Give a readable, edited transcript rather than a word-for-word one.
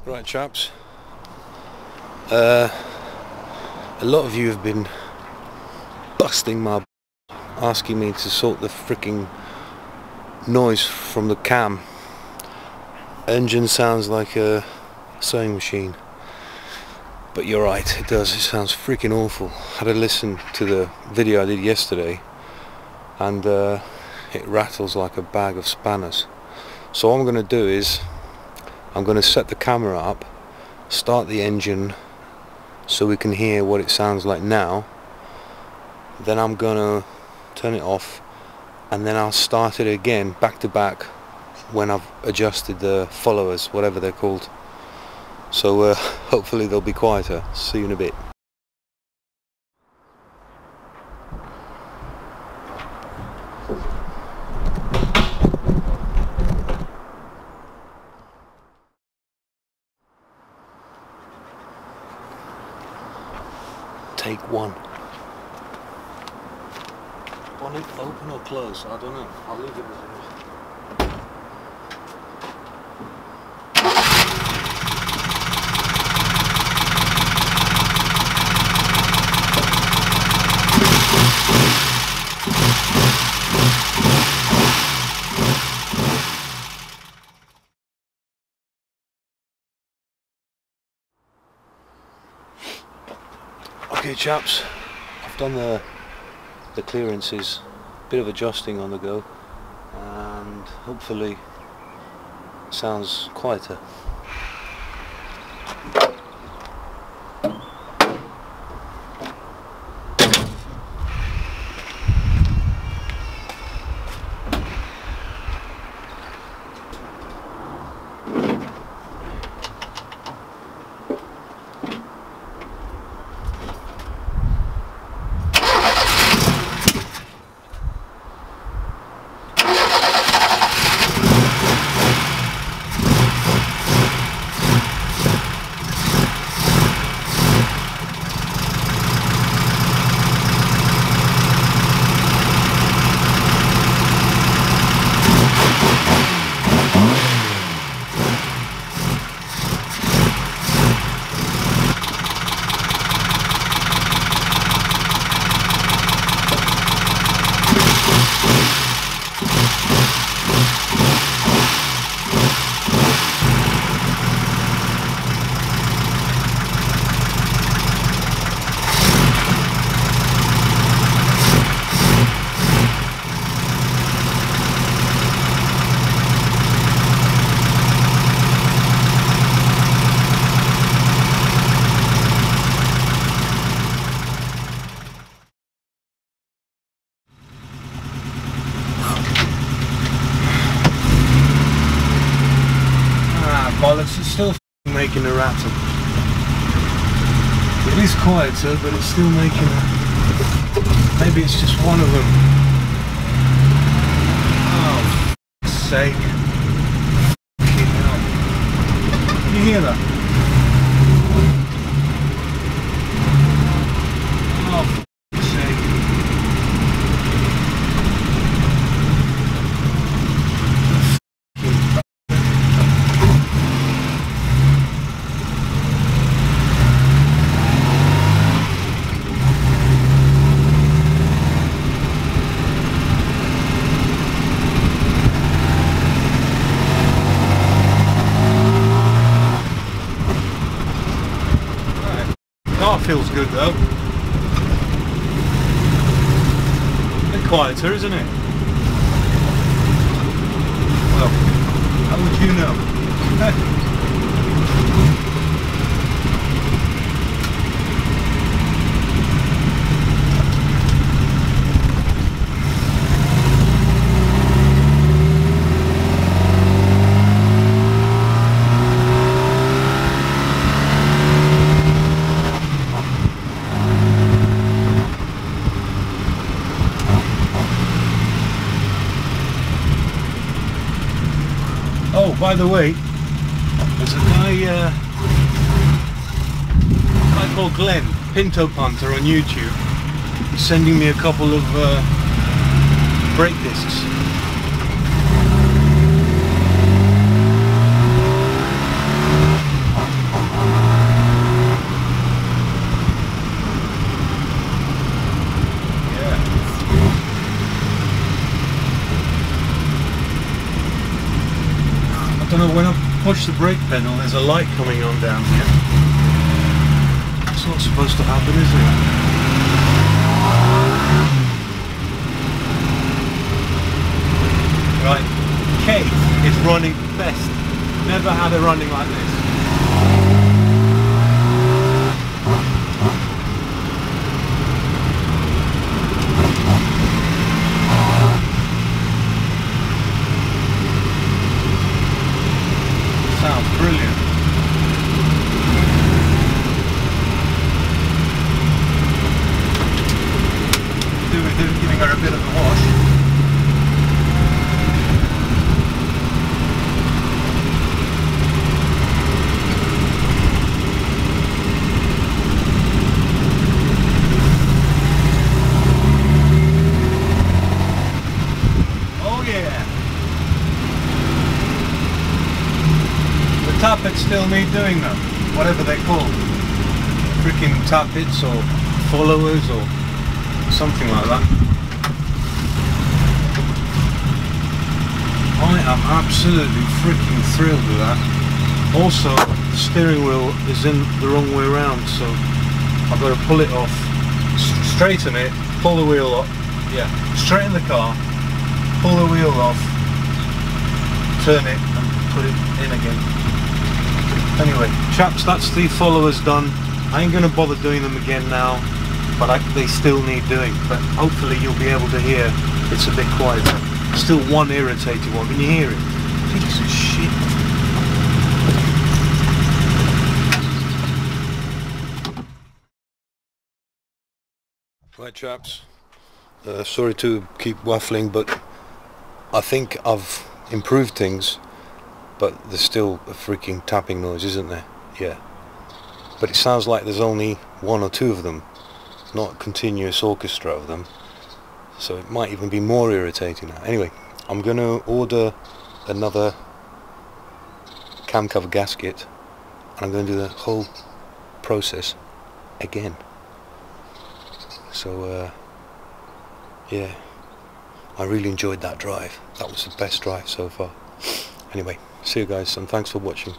Right, chaps, a lot of you have been busting my asking me to sort the freaking noise from the cam. Engine sounds like a sewing machine, but you're right, it does. It sounds freaking awful. I had to listen to the video I did yesterday, and it rattles like a bag of spanners. So what I'm going to do is I'm going to set the camera up, start the engine so we can hear what it sounds like now. Then I'm going to turn it off, and then I'll start it again back to back when I've adjusted the followers, whatever they're called. So hopefully they'll be quieter. See you in a bit. Take one. Bonnet open or close? I don't know. I'll leave it as it is. Okay, chaps, I've done the clearances, bit of adjusting on the go, and hopefully it sounds quieter. Bollocks, it's still making a rattle. It is quieter, but it's still making a... Maybe it's just one of them. Oh, for f***'s sake. Fucking hell. Can you hear that? Oh, for f***'s sake. Car feels good though. A bit quieter, isn't it? Well, how would you know? Oh, by the way, there's a guy called Glenn, Pinto Punter on YouTube. He's sending me a couple of brake discs. So when I push the brake pedal, there's a light coming on down here. It's not supposed to happen, is it? Right, Kate is running best. Never had her running like this. Sounds brilliant. Giving her a bit of a wash. Oh yeah. The tappets still need doing though, whatever they're called. Freaking tappets or followers or something like that. I am absolutely freaking thrilled with that. Also, the steering wheel is in the wrong way around, so I've got to pull it off, straighten it, pull the wheel off, yeah, straighten the car, pull the wheel off, turn it and put it in again. Anyway, chaps, that's the followers done. I ain't going to bother doing them again now, but they still need doing. But hopefully you'll be able to hear it's a bit quieter. Still one irritating one. Can you hear it? Piece of shit. Right, chaps. Sorry to keep waffling, but I think I've improved things. But there's still a freaking tapping noise, isn't there? Yeah. But it sounds like there's only one or two of them, not a continuous orchestra of them. So it might even be more irritating now. Anyway, I'm going to order another cam cover gasket, and I'm going to do the whole process again. So yeah, I really enjoyed that drive. That was the best drive so far. Anyway, see you guys, and thanks for watching.